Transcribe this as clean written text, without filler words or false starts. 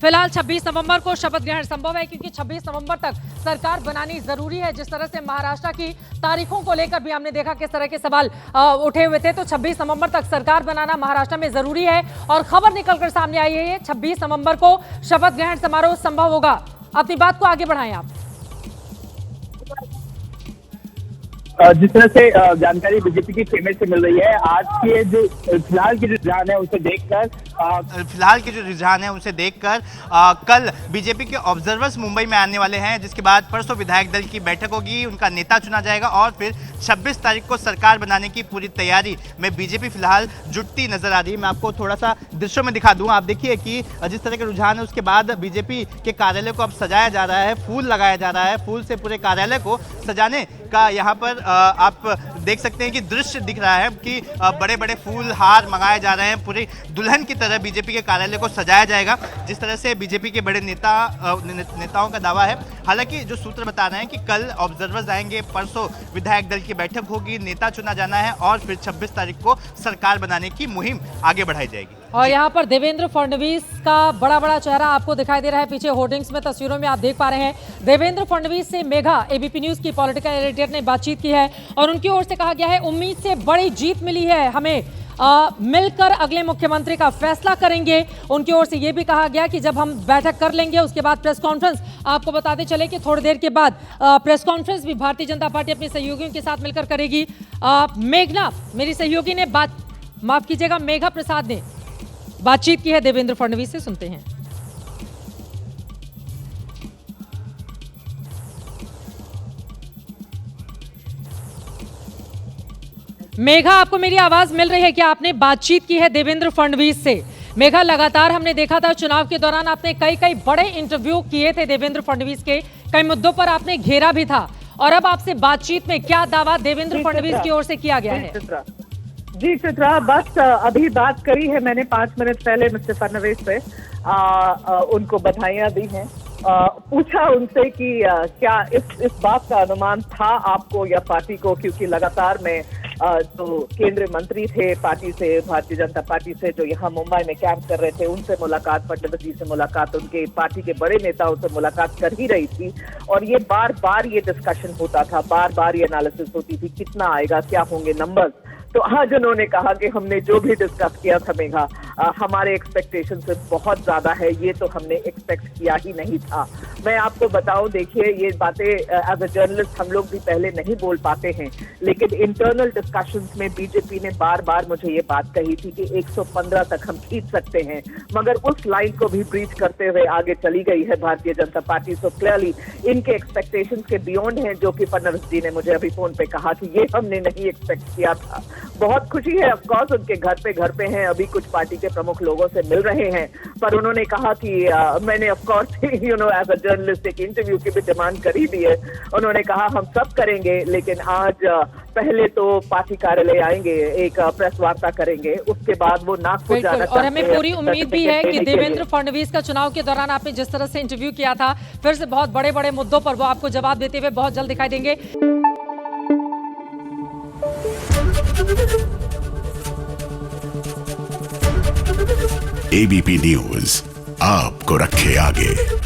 फिलहाल 26 नवंबर को शपथ ग्रहण संभव है, क्योंकि 26 नवंबर तक सरकार बनानी जरूरी है। जिस तरह से महाराष्ट्र की तारीखों को लेकर भी हमने देखा किस तरह के सवाल उठे हुए थे, तो 26 नवंबर तक सरकार बनाना महाराष्ट्र में जरूरी है। और खबर निकलकर सामने आई है 26 नवंबर को शपथ ग्रहण समारोह संभव होगा। अपनी बात को आगे बढ़ाएं आप। जिस तरह से जानकारी बीजेपी की फेमस से मिल रही है, आज के जो फिलहाल के जो रुझान है उसे देखकर कल बीजेपी के ऑब्जर्वर्स मुंबई में आने वाले हैं, जिसके बाद परसों विधायक दल की बैठक होगी, उनका नेता चुना जाएगा और फिर 26 तारीख को सरकार बनाने की पूरी तैयारी में बीजेपी फिलहाल जुटती नजर आ रही है। मैं आपको थोड़ा सा दृश्यों में दिखा दूं। आप देखिए कि जिस तरह के रुझान है, उसके बाद बीजेपी के कार्यालय को अब सजाया जा रहा है, फूल लगाया जा रहा है, फूल से पूरे कार्यालय को सजाने का यहाँ पर आप देख सकते हैं कि दृश्य दिख रहा है कि बड़े बड़े फूल हार मंगाए जा रहे हैं। पूरी दुल्हन की तरह बीजेपी के कार्यालय को सजाया जाएगा, जिस तरह से बीजेपी के बड़े नेताओं का दावा है। हालांकि जो सूत्र बता रहे हैं कि कल ऑब्जर्वर्स आएंगे, परसों विधायक दल की बैठक होगी, नेता चुना जाना है और फिर 26 तारीख को सरकार बनाने की मुहिम आगे बढ़ाई जाएगी। और यहाँ पर देवेंद्र फडणवीस का बड़ा चेहरा आपको दिखाई दे रहा है पीछे होर्डिंग्स में, तस्वीरों में आप देख पा रहे हैं। देवेंद्र फडणवीस से मेघा एबीपी न्यूज की पॉलिटिकल एडिटर ने बातचीत की है और उनकी ओर से कहा गया है उम्मीद से बड़ी जीत मिली है हमें, मिलकर अगले मुख्यमंत्री का फैसला करेंगे। उनकी ओर से यह भी कहा गया कि जब हम बैठक कर लेंगे उसके बाद प्रेस कॉन्फ्रेंस, आपको बताते चले कि थोड़ी देर के बाद प्रेस कॉन्फ्रेंस भी भारतीय जनता पार्टी अपने सहयोगियों के साथ मिलकर करेगी। मेघना मेरी सहयोगी ने मेघा प्रसाद ने बातचीत की है देवेंद्र फडणवीस से, सुनते हैं। मेघा, आपको मेरी आवाज मिल रही है क्या? आपने बातचीत की है देवेंद्र फडणवीस से। मेघा, लगातार हमने देखा था चुनाव के दौरान आपने कई बड़े इंटरव्यू किए थे देवेंद्र फडणवीस के, कई मुद्दों पर आपने घेरा भी था, और अब आपसे बातचीत में क्या दावा देवेंद्र फडणवीस की ओर से किया गया है? जी चित्रा, बस अभी बात करी है मैंने 5 मिनट पहले मिस्टर फडणवीस से, उनको बधाइयां दी हैं। पूछा उनसे कि क्या इस बात का अनुमान था आपको या पार्टी को, क्योंकि लगातार में जो केंद्रीय मंत्री थे पार्टी से, भारतीय जनता पार्टी से, जो यहाँ मुंबई में कैंप कर रहे थे, उनसे मुलाकात, फडणवीस जी से मुलाकात, उनके पार्टी के बड़े नेताओं से मुलाकात कर ही रही थी और ये बार बार ये डिस्कशन होता था, बार बार ये एनालिसिस होती थी कितना आएगा, क्या होंगे नंबर्स। तो आज उन्होंने कहा कि हमने जो भी डिस्कस किया था मेघा, हमारे एक्सपेक्टेशन से बहुत ज्यादा है, ये तो हमने एक्सपेक्ट किया ही नहीं था। मैं आपको बताऊं, देखिए ये बातें एज अ जर्नलिस्ट हम लोग भी पहले नहीं बोल पाते हैं, लेकिन इंटरनल डिस्कशंस में बीजेपी ने बार बार मुझे ये बात कही थी कि 115 तक हम खींच सकते हैं, मगर उस लाइन को भी ब्रीच करते हुए आगे चली गई है भारतीय जनता पार्टी। तो क्लियरली इनके एक्सपेक्टेशंस के बियॉन्ड हैं, जो कि फडणवीस जी ने मुझे अभी फोन पे कहा कि ये हमने नहीं एक्सपेक्ट किया था। बहुत खुशी है, ऑफ कोर्स उनके घर पे हैं, अभी कुछ पार्टी के प्रमुख लोगों से मिल रहे हैं, पर उन्होंने कहा कि मैंने of course as a journalist एक इंटरव्यू की भी डिमांड करी दी है। उन्होंने कहा हम सब करेंगे, लेकिन आज पहले तो पार्टी कार्यालय आएंगे, एक प्रेस वार्ता करेंगे, उसके बाद वो नागपुर जाना चाहते हैं। और हमें पूरी उम्मीद भी है कि देवेंद्र फडणवीस का चुनाव के दौरान आपने जिस तरह से इंटरव्यू किया था, फिर से बहुत बड़े मुद्दों पर वो आपको जवाब देते हुए बहुत जल्द दिखाई देंगे। एबीपी न्यूज आपको रखे आगे।